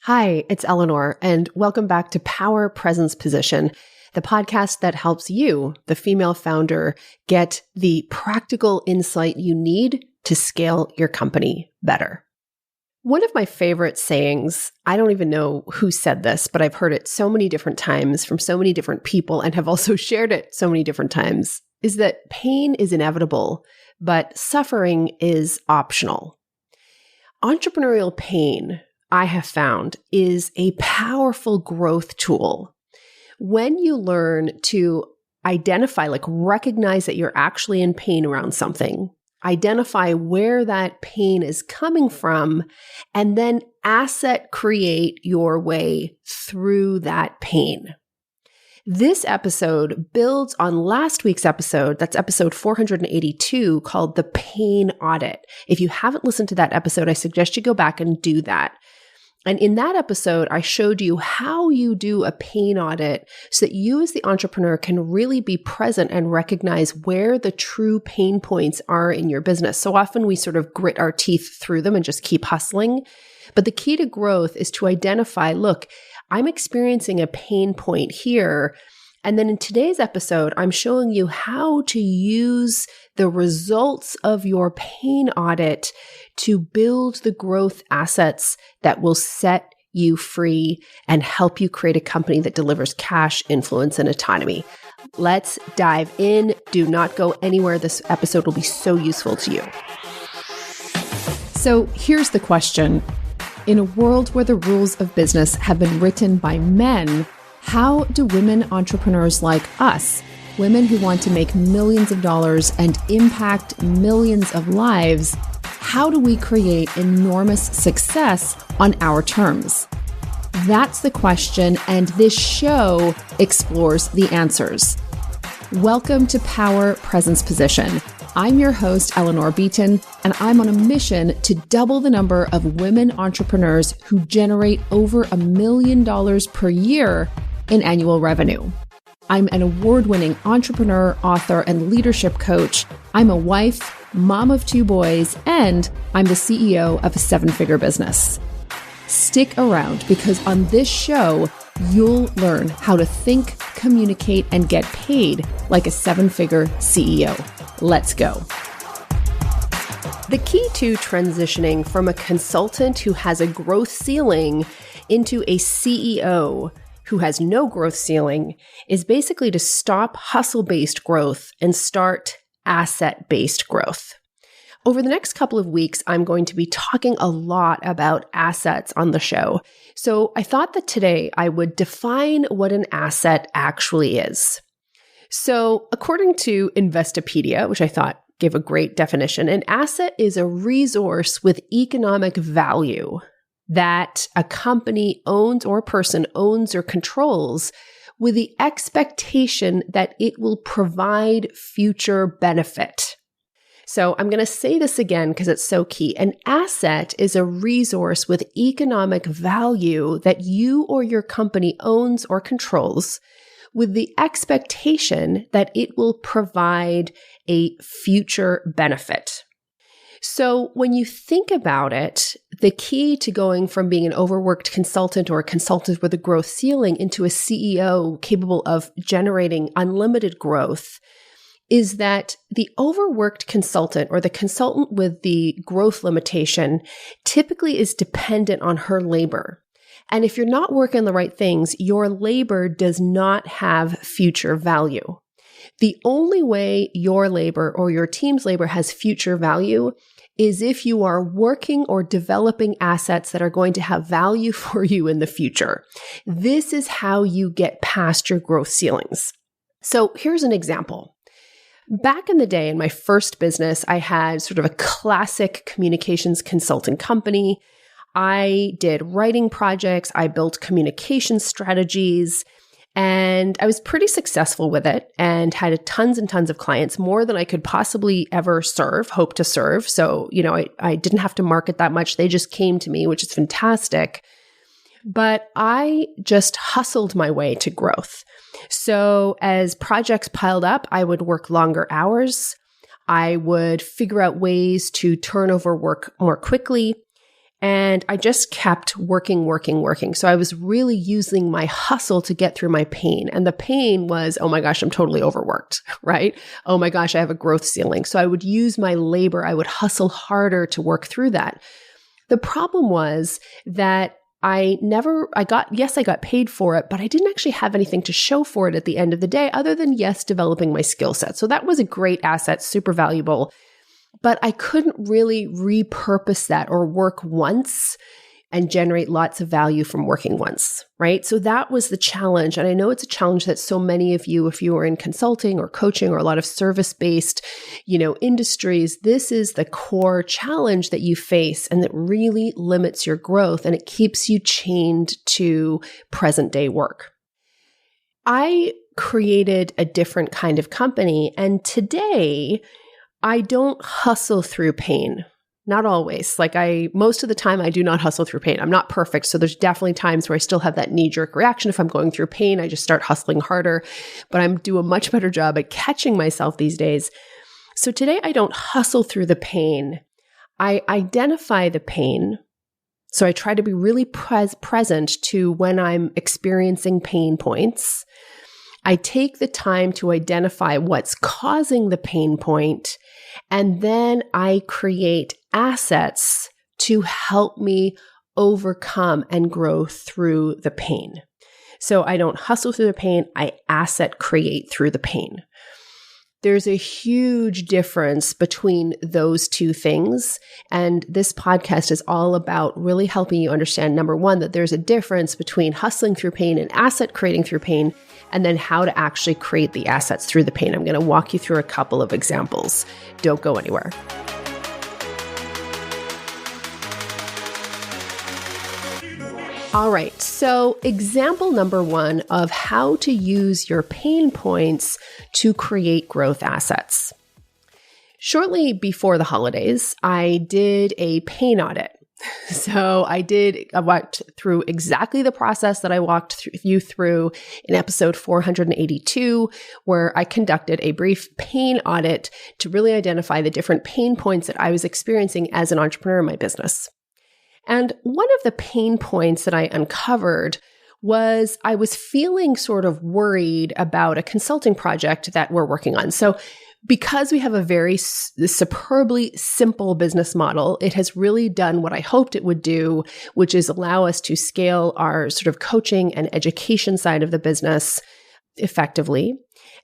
Hi, it's Eleanor, and welcome back to Power Presence Position, the podcast that helps you, the female founder, get the practical insight you need to scale your company better. One of my favorite sayings, I don't even know who said this, but I've heard it so many different times from so many different people and have also shared it so many different times, is that pain is inevitable, but suffering is optional. Entrepreneurial pain, I have found, is a powerful growth tool. When you learn to identify, recognize that you're actually in pain around something, identify where that pain is coming from, and then asset create your way through that pain. This episode builds on last week's episode, that's episode 482, called the Pain Audit. If you haven't listened to that episode, I suggest you go back and do that. And in that episode, I showed you how you do a pain audit so that you as the entrepreneur can really be present and recognize where the true pain points are in your business. So often we sort of grit our teeth through them and just keep hustling. But the key to growth is to identify, look, I'm experiencing a pain point here. And then in today's episode, I'm showing you how to use the results of your pain audit to build the growth assets that will set you free and help you create a company that delivers cash, influence, and autonomy. Let's dive in. Do not go anywhere. This episode will be so useful to you. So here's the question. In a world where the rules of business have been written by men, how do women entrepreneurs like us, women who want to make millions of dollars and impact millions of lives, how do we create enormous success on our terms? That's the question, and this show explores the answers. Welcome to Power Presence Position. I'm your host, Eleanor Beaton, and I'm on a mission to double the number of women entrepreneurs who generate over $1 million per year in annual revenue. I'm an award-winning entrepreneur, author, and leadership coach. I'm a wife, mom of 2 boys, and I'm the CEO of a 7-figure business. Stick around because on this show, you'll learn how to think, communicate, and get paid like a 7-figure CEO. Let's go. The key to transitioning from a consultant who has a growth ceiling into a CEO who has no growth ceiling is basically to stop hustle-based growth and start asset-based growth. Over the next couple of weeks, I'm going to be talking a lot about assets on the show. So I thought that today I would define what an asset actually is. So according to Investopedia, which I thought gave a great definition, an asset is a resource with economic value that a company owns or a person owns or controls with the expectation that it will provide future benefit. So I'm going to say this again because it's so key. An asset is a resource with economic value that you or your company owns or controls with the expectation that it will provide a future benefit. So when you think about it, the key to going from being an overworked consultant or a consultant with a growth ceiling into a CEO capable of generating unlimited growth is that the overworked consultant or the consultant with the growth limitation typically is dependent on her labor. And if you're not working the right things, your labor does not have future value. The only way your labor or your team's labor has future value is if you are working or developing assets that are going to have value for you in the future. This is how you get past your growth ceilings. So here's an example. Back in the day in my first business, I had sort of a classic communications consulting company. I did writing projects, I built communication strategies, and I was pretty successful with it and had tons and tons of clients, more than I could possibly ever hope to serve. So, I didn't have to market that much. They just came to me, which is fantastic. But I just hustled my way to growth. So as projects piled up, I would work longer hours. I would figure out ways to turn over work more quickly. And I just kept working. So I was really using my hustle to get through my pain. And the pain was, oh my gosh, I'm totally overworked, right? Oh my gosh, I have a growth ceiling. So I would use my labor. I would hustle harder to work through that. The problem was that I got paid for it, but I didn't actually have anything to show for it at the end of the day other than, yes, developing my skill set. So that was a great asset, super valuable. But I couldn't really repurpose that or work once and generate lots of value from working once, right? So that was the challenge. And I know it's a challenge that so many of you, if you are in consulting or coaching or a lot of service-based, industries, this is the core challenge that you face and that really limits your growth and it keeps you chained to present day work. I created a different kind of company, and today I don't hustle through pain. Not always. Most of the time I do not hustle through pain. I'm not perfect. So there's definitely times where I still have that knee-jerk reaction. If I'm going through pain, I just start hustling harder, but I'm do a much better job at catching myself these days. So today I don't hustle through the pain. I identify the pain. So I try to be really present to when I'm experiencing pain points. I take the time to identify what's causing the pain point, and then I create assets to help me overcome and grow through the pain. So I don't hustle through the pain, I asset create through the pain. There's a huge difference between those two things. And this podcast is all about really helping you understand, number one, that there's a difference between hustling through pain and asset creating through pain, and then how to actually create the assets through the pain. I'm going to walk you through a couple of examples. Don't go anywhere. All right, so example number one of how to use your pain points to create growth assets. Shortly before the holidays, I did a pain audit. So I walked through exactly the process that I walked you through in episode 482, where I conducted a brief pain audit to really identify the different pain points that I was experiencing as an entrepreneur in my business. And one of the pain points that I uncovered was I was feeling sort of worried about a consulting project that we're working on. So because we have a very superbly simple business model, it has really done what I hoped it would do, which is allow us to scale our sort of coaching and education side of the business effectively,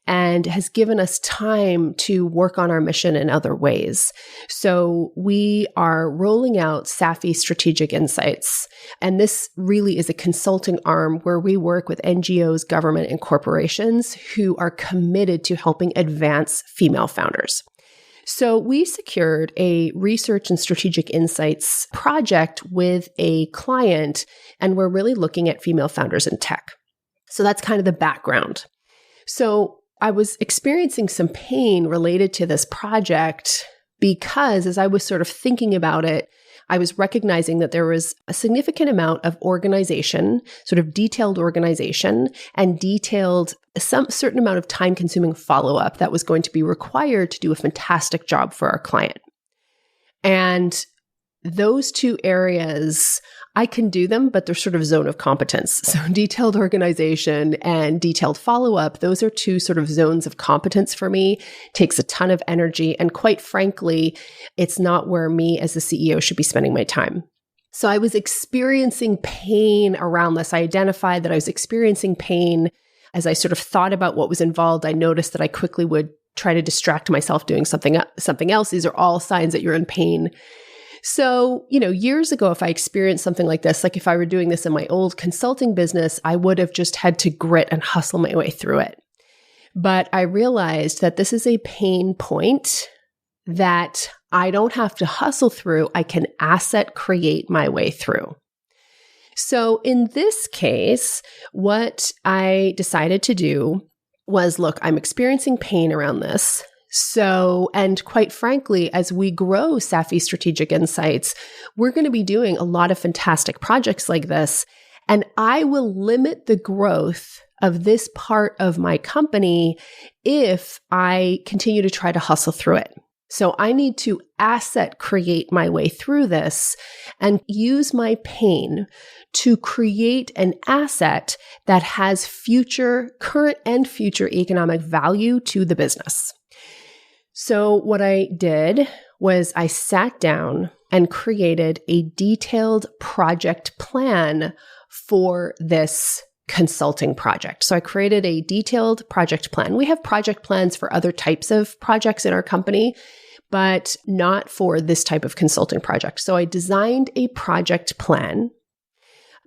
and has given us time to work on our mission in other ways. So we are rolling out Safi Strategic Insights. And this really is a consulting arm where we work with NGOs, government, and corporations who are committed to helping advance female founders. So we secured a research and strategic insights project with a client, and we're really looking at female founders in tech. So that's kind of the background. So I was experiencing some pain related to this project because as I was sort of thinking about it, I was recognizing that there was a significant amount of organization, sort of detailed organization, and some certain amount of time-consuming follow-up that was going to be required to do a fantastic job for our client. And those two areas, I can do them, but they're sort of zone of competence. So detailed organization and detailed follow-up, those are two sort of zones of competence for me. Takes a ton of energy. And quite frankly, it's not where me as the CEO should be spending my time. So I was experiencing pain around this. I identified that I was experiencing pain. As I sort of thought about what was involved, I noticed that I quickly would try to distract myself doing something else. These are all signs that you're in pain. So, years ago, if I experienced something like this, like if I were doing this in my old consulting business, I would have just had to grit and hustle my way through it. But I realized that this is a pain point that I don't have to hustle through. I can asset create my way through. So in this case, what I decided to do was, look, I'm experiencing pain around this. So, and quite frankly, as we grow Safi Strategic Insights, we're going to be doing a lot of fantastic projects like this. And I will limit the growth of this part of my company if I continue to try to hustle through it. So I need to asset create my way through this and use my pain to create an asset that has current and future economic value to the business. So what I did was I sat down and created a detailed project plan for this consulting project. So I created a detailed project plan. We have project plans for other types of projects in our company, but not for this type of consulting project. So I designed a project plan,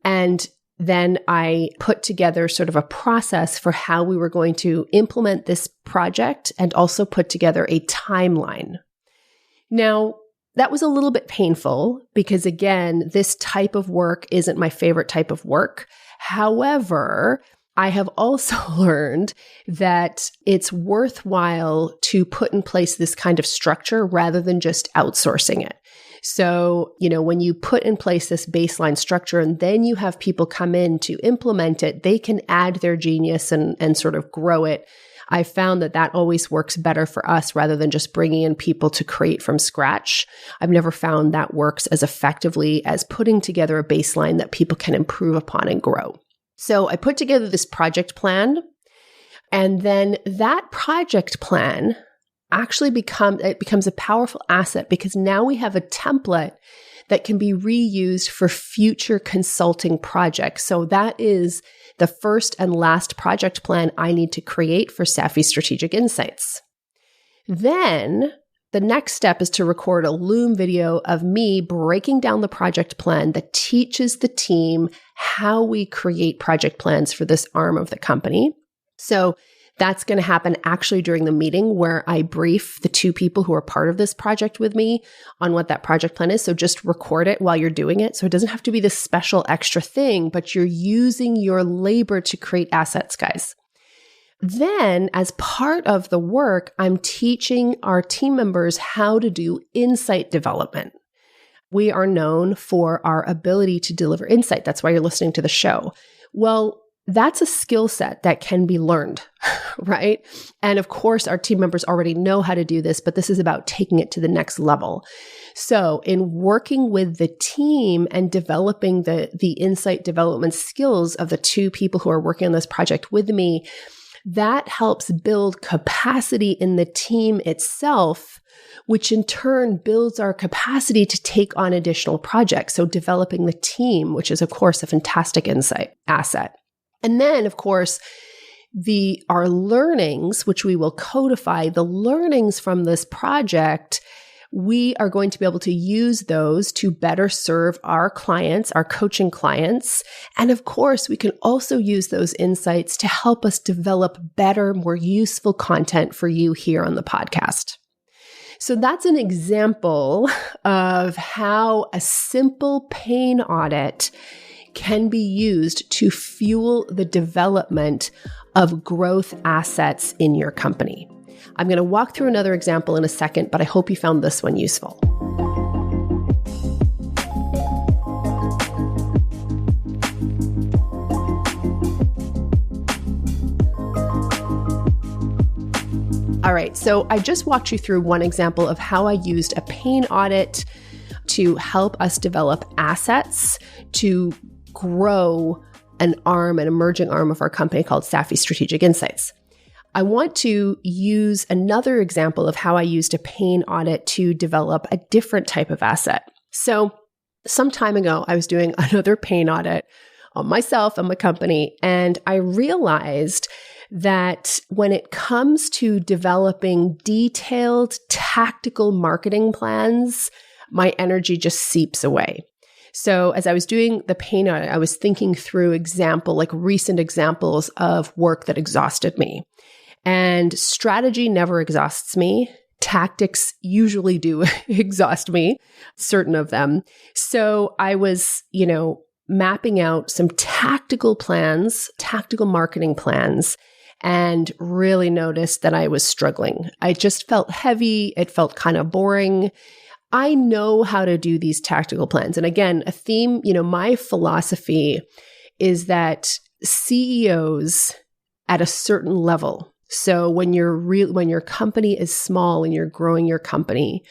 and then I put together sort of a process for how we were going to implement this project and also put together a timeline. Now, that was a little bit painful because, again, this type of work isn't my favorite type of work. However, I have also learned that it's worthwhile to put in place this kind of structure rather than just outsourcing it. So, when you put in place this baseline structure and then you have people come in to implement it, they can add their genius and sort of grow it. I found that always works better for us rather than just bringing in people to create from scratch. I've never found that works as effectively as putting together a baseline that people can improve upon and grow. So I put together this project plan, and then that project plan actually becomes a powerful asset because now we have a template that can be reused for future consulting projects. So that is the first and last project plan I need to create for Safi Strategic Insights. Then the next step is to record a Loom video of me breaking down the project plan that teaches the team how we create project plans for this arm of the company. So that's going to happen actually during the meeting where I brief the two people who are part of this project with me on what that project plan is. So just record it while you're doing it. So it doesn't have to be this special extra thing, but you're using your labor to create assets, guys. Then, as part of the work, I'm teaching our team members how to do insight development. We are known for our ability to deliver insight. That's why you're listening to the show. Well, that's a skill set that can be learned, right? And of course, our team members already know how to do this, but this is about taking it to the next level. So in working with the team and developing the insight development skills of the two people who are working on this project with me, that helps build capacity in the team itself, which in turn builds our capacity to take on additional projects. So developing the team, which is of course a fantastic insight asset. And then, of course, our learnings, which we will codify, the learnings from this project, we are going to be able to use those to better serve our clients, our coaching clients. And of course, we can also use those insights to help us develop better, more useful content for you here on the podcast. So that's an example of how a simple pain audit can be used to fuel the development of growth assets in your company. I'm going to walk through another example in a second, but I hope you found this one useful. All right, so I just walked you through one example of how I used a pain audit to help us develop assets to grow an emerging arm of our company called Safi Strategic Insights. I want to use another example of how I used a pain audit to develop a different type of asset. So some time ago, I was doing another pain audit on myself and my company, and I realized that when it comes to developing detailed tactical marketing plans, my energy just seeps away. So as I was doing the pain audit, I was thinking through recent examples of work that exhausted me. And strategy never exhausts me. Tactics usually do exhaust me, certain of them. So I was, mapping out some tactical plans, tactical marketing plans, and really noticed that I was struggling. I just felt heavy. It felt kind of boring. I know how to do these tactical plans. And again, a theme, my philosophy is that CEOs at a certain level, So when your company is small and you're growing your company,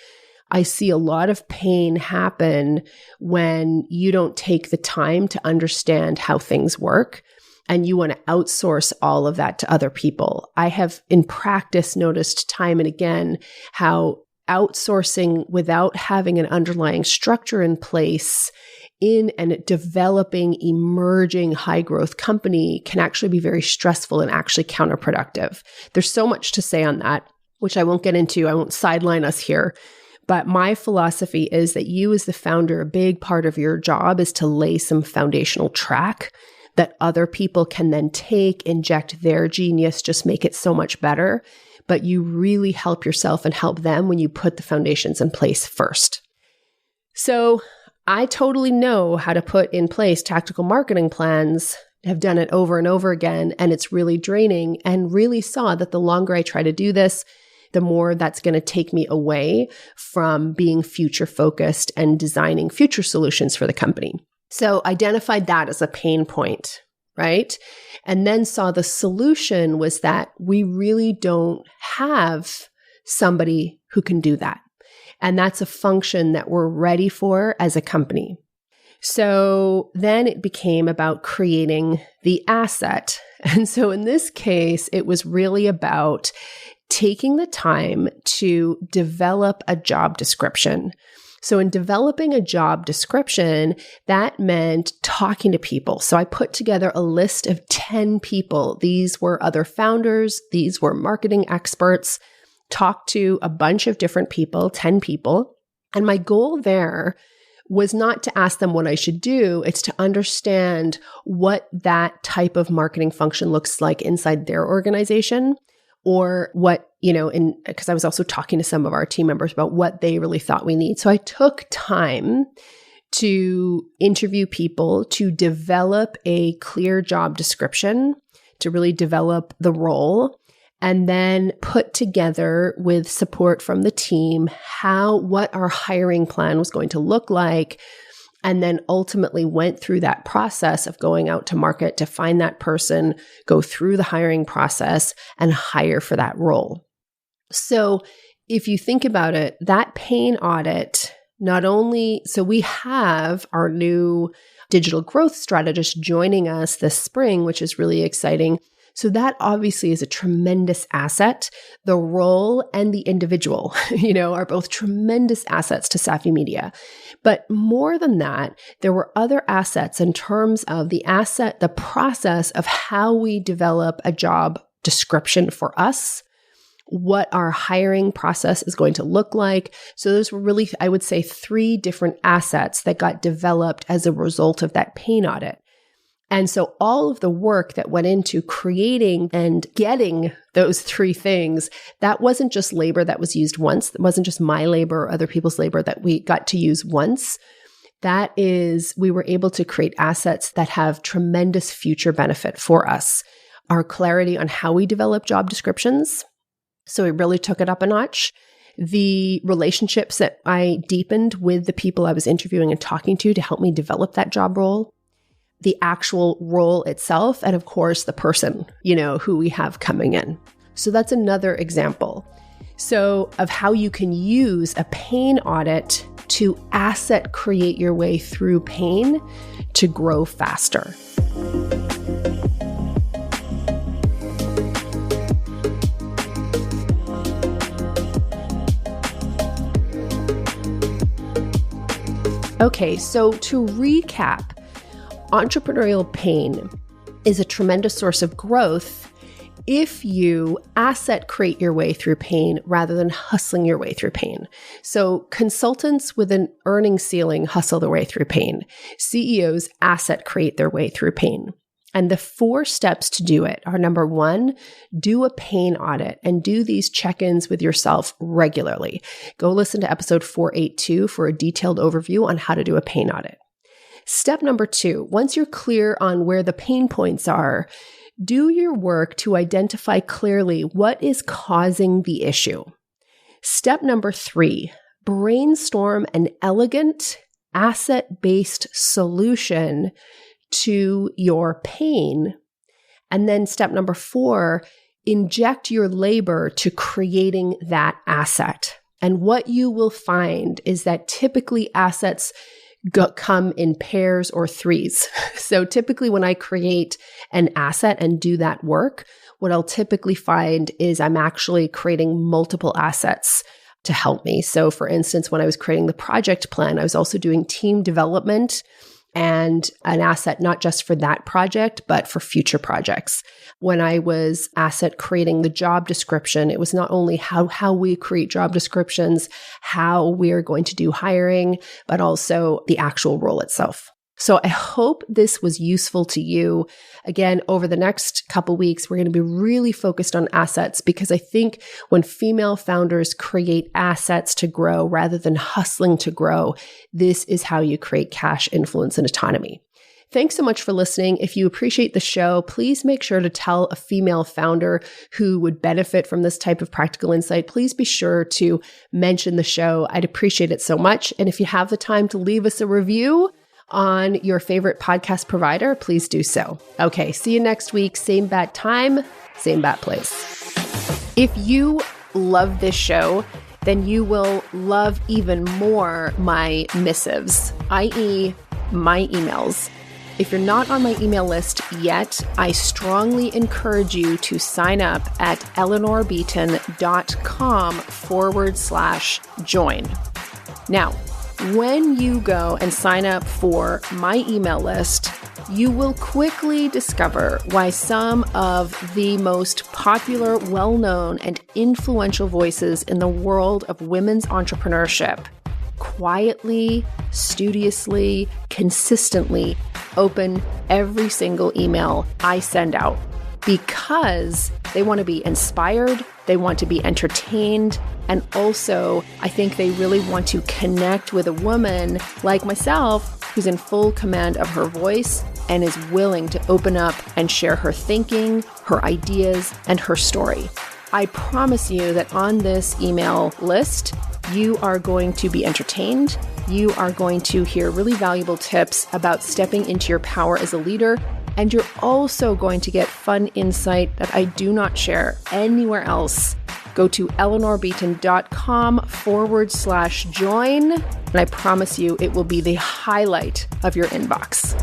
I see a lot of pain happen when you don't take the time to understand how things work and you want to outsource all of that to other people. I have in practice noticed time and again how outsourcing without having an underlying structure in place in a developing, emerging, high-growth company can actually be very stressful and actually counterproductive. There's so much to say on that, which I won't get into. I won't sideline us here. But my philosophy is that you as the founder, a big part of your job is to lay some foundational track that other people can then take, inject their genius, just make it so much better. But you really help yourself and help them when you put the foundations in place first. So I totally know how to put in place tactical marketing plans, have done it over and over again, and it's really draining, and really saw that the longer I try to do this, the more that's going to take me away from being future focused and designing future solutions for the company. So identified that as a pain point, right? And then saw the solution was that we really don't have somebody who can do that. And that's a function that we're ready for as a company. So then it became about creating the asset. And so in this case, it was really about taking the time to develop a job description. So in developing a job description, that meant talking to people. So I put together a list of 10 people. These were other founders. These were marketing experts. Talked to a bunch of different people, 10 people. And my goal there was not to ask them what I should do. It's to understand what that type of marketing function looks like inside their organization. Or what, because I was also talking to some of our team members about what they really thought we need. So I took time to interview people, to develop a clear job description, to really develop the role, and then put together with support from the team what our hiring plan was going to look like. And then ultimately went through that process of going out to market to find that person, go through the hiring process and hire for that role. So if you think about it, that pain audit, so we have our new digital growth strategist joining us this spring, which is really exciting. So that obviously is a tremendous asset. The role and the individual, are both tremendous assets to Safi Media. But more than that, there were other assets in terms of the process of how we develop a job description for us, what our hiring process is going to look like. So those were really, I would say, 3 different assets that got developed as a result of that pain audit. And so all of the work that went into creating and getting those 3 things, that wasn't just labor that was used once. It wasn't just my labor or other people's labor that we got to use once. That is, we were able to create assets that have tremendous future benefit for us. Our clarity on how we develop job descriptions. So we really took it up a notch. The relationships that I deepened with the people I was interviewing and talking to help me develop that job role. The actual role itself, and of course, the person, who we have coming in. So that's another example. So of how you can use a pain audit to asset create your way through pain to grow faster. Okay, so to recap, entrepreneurial pain is a tremendous source of growth if you asset create your way through pain rather than hustling your way through pain. So consultants with an earnings ceiling hustle their way through pain. CEOs asset create their way through pain. And the 4 steps to do it are: number 1, do a pain audit and do these check-ins with yourself regularly. Go listen to episode 482 for a detailed overview on how to do a pain audit. Step number 2, once you're clear on where the pain points are, do your work to identify clearly what is causing the issue. Step number 3, brainstorm an elegant, asset-based solution to your pain. And then step number 4, inject your labor to creating that asset. And what you will find is that typically assets come in pairs or threes. So typically when I create an asset and do that work, what I'll typically find is I'm actually creating multiple assets to help me. So for instance, when I was creating the project plan, I was also doing team development and an asset not just for that project, but for future projects. When I was asset creating the job description, it was not only how we create job descriptions, how we're going to do hiring, but also the actual role itself. So I hope this was useful to you. Again, over the next couple weeks, we're going to be really focused on assets because I think when female founders create assets to grow rather than hustling to grow, this is how you create cash, influence, and autonomy. Thanks so much for listening. If you appreciate the show, please make sure to tell a female founder who would benefit from this type of practical insight. Please be sure to mention the show. I'd appreciate it so much. And if you have the time to leave us a review on your favorite podcast provider, please do so. Okay, see you next week. Same bat time, same bat place. If you love this show, then you will love even more my missives, i.e. my emails. If you're not on my email list yet, I strongly encourage you to sign up at eleanorbeaton.com/join. Now, when you go and sign up for my email list, you will quickly discover why some of the most popular, well-known, and influential voices in the world of women's entrepreneurship quietly, studiously, consistently open every single email I send out because they want to be inspired, they want to be entertained, and also I think they really want to connect with a woman like myself who's in full command of her voice and is willing to open up and share her thinking, her ideas, and her story. I promise you that on this email list, you are going to be entertained. You are going to hear really valuable tips about stepping into your power as a leader. And you're also going to get fun insight that I do not share anywhere else. Go to eleanorbeaton.com/join. And I promise you it will be the highlight of your inbox.